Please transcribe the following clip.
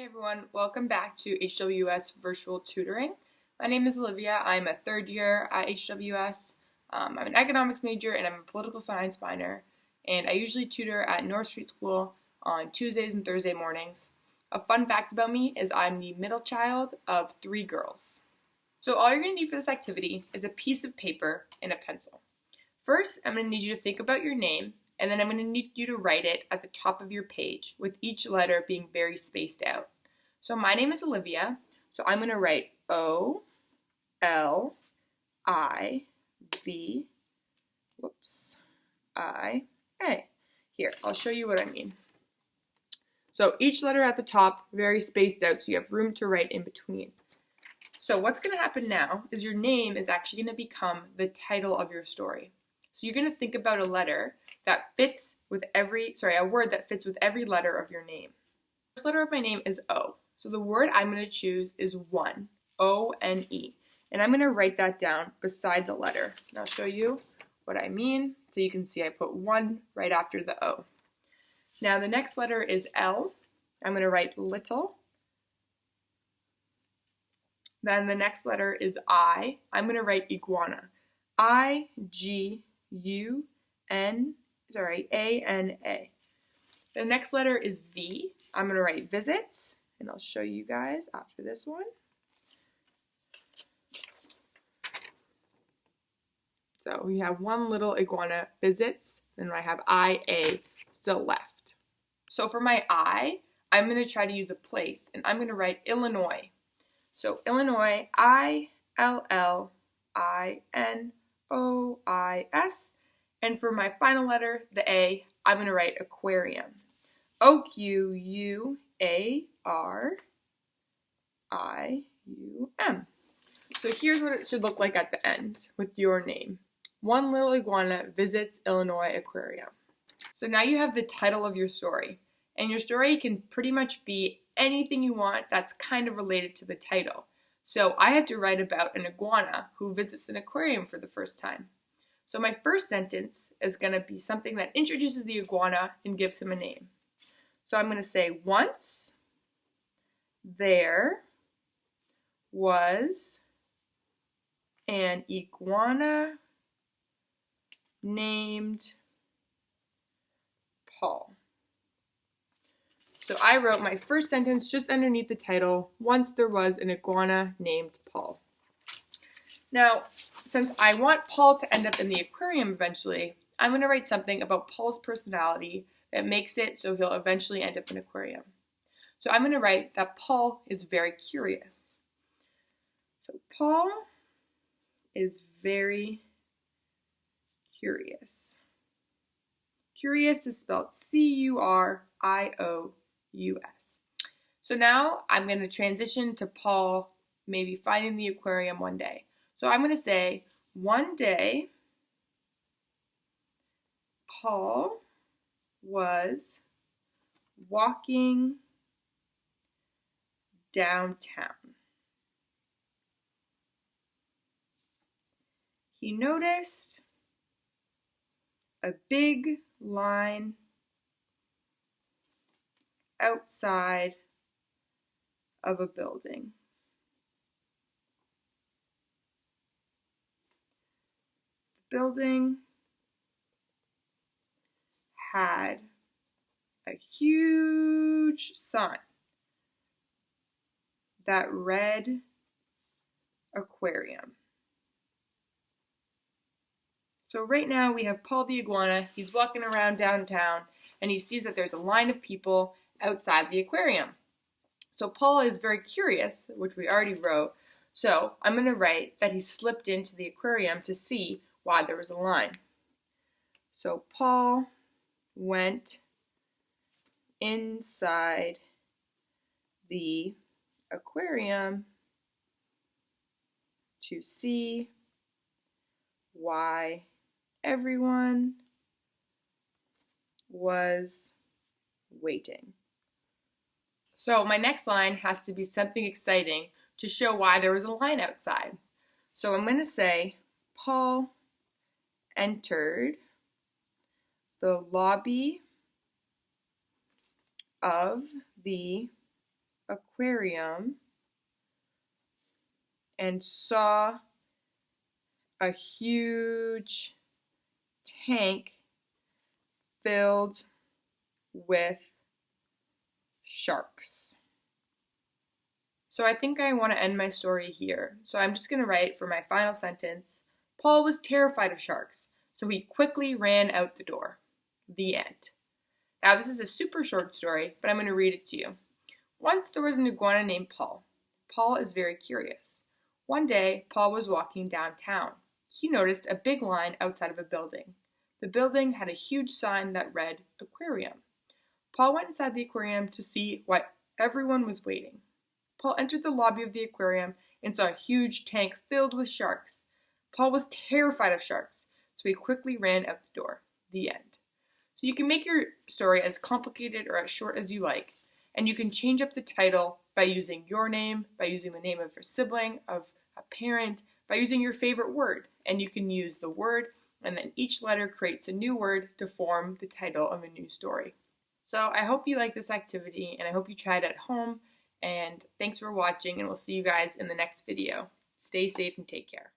everyone, welcome back to HWS Virtual Tutoring. My name is Olivia. I'm a third year at HWS. I'm an economics major and I'm a political science minor, and I usually tutor at North Street School on Tuesdays and Thursday mornings. A fun fact about me is I'm the middle child of 3 girls. So all you're going to need for this activity is a piece of paper and a pencil. First, I'm going to need you to think about your name, and then I'm going to need you to write it at the top of your page, with each letter being very spaced out. So my name is Olivia, so I'm going to write O-L-I-V-I-A. Here, I'll show you what I mean. So each letter at the top, very spaced out, so you have room to write in between. So what's going to happen now is your name is actually going to become the title of your story. So you're going to think about a letter that fits with a word that fits with every letter of your name. The first letter of my name is O. So the word I'm going to choose is one, O-N-E. And I'm going to write that down beside the letter. And I'll show you what I mean. So you can see I put one right after the O. Now the next letter is L. I'm going to write little. Then the next letter is I. I'm going to write iguana. A-N-A. The next letter is V. I'm going to write visits, and I'll show you guys after this one. So we have one little iguana, visits, then I have I-A still left. So for my I, I'm going to try to use a place, and I'm going to write Illinois. So Illinois, I-L-L-I-N-O-I-S. And for my final letter, the A, I'm going to write aquarium. O-Q-U-A-R-I-U-M. So here's what it should look like at the end with your name. One little iguana visits Illinois aquarium. So now you have the title of your story. And your story can pretty much be anything you want that's kind of related to the title. So I have to write about an iguana who visits an aquarium for the first time. So my first sentence is going to be something that introduces the iguana and gives him a name. So I'm going to say, once there was an iguana named Paul. So I wrote my first sentence just underneath the title, once there was an iguana named Paul. Now, since I want Paul to end up in the aquarium eventually, I'm going to write something about Paul's personality that makes it so he'll eventually end up in an aquarium. So I'm going to write that Paul is very curious. So Paul is very curious. Curious is spelled C-U-R-I-O-U-S. So now I'm going to transition to Paul maybe finding the aquarium one day. So I'm going to say, one day, Paul was walking downtown. He noticed a big line outside of a building. The building had a huge sign that read aquarium. So right now we have Paul the iguana. He's walking around downtown and he sees that there's a line of people outside the aquarium. So Paul is very curious, which we already wrote. So I'm going to write that he slipped into the aquarium to see why there was a line. So Paul went inside the aquarium to see why everyone was waiting. So my next line has to be something exciting to show why there was a line outside. So I'm going to say, Paul entered the lobby of the aquarium and saw a huge tank filled with sharks. So I think I want to end my story here. So I'm just going to write for my final sentence. Paul was terrified of sharks, so he quickly ran out the door. The end. Now this is a super short story, but I'm going to read it to you. Once there was an iguana named Paul. Paul is very curious. One day, Paul was walking downtown. He noticed a big line outside of a building. The building had a huge sign that read aquarium. Paul went inside the aquarium to see why everyone was waiting. Paul entered the lobby of the aquarium and saw a huge tank filled with sharks. Paul was terrified of sharks, so he quickly ran out the door. The end. So you can make your story as complicated or as short as you like, and you can change up the title by using your name, by using the name of a sibling, of a parent, by using your favorite word. And you can use the word, and then each letter creates a new word to form the title of a new story. So I hope you like this activity, and I hope you try it at home. And thanks for watching, and we'll see you guys in the next video. Stay safe and take care.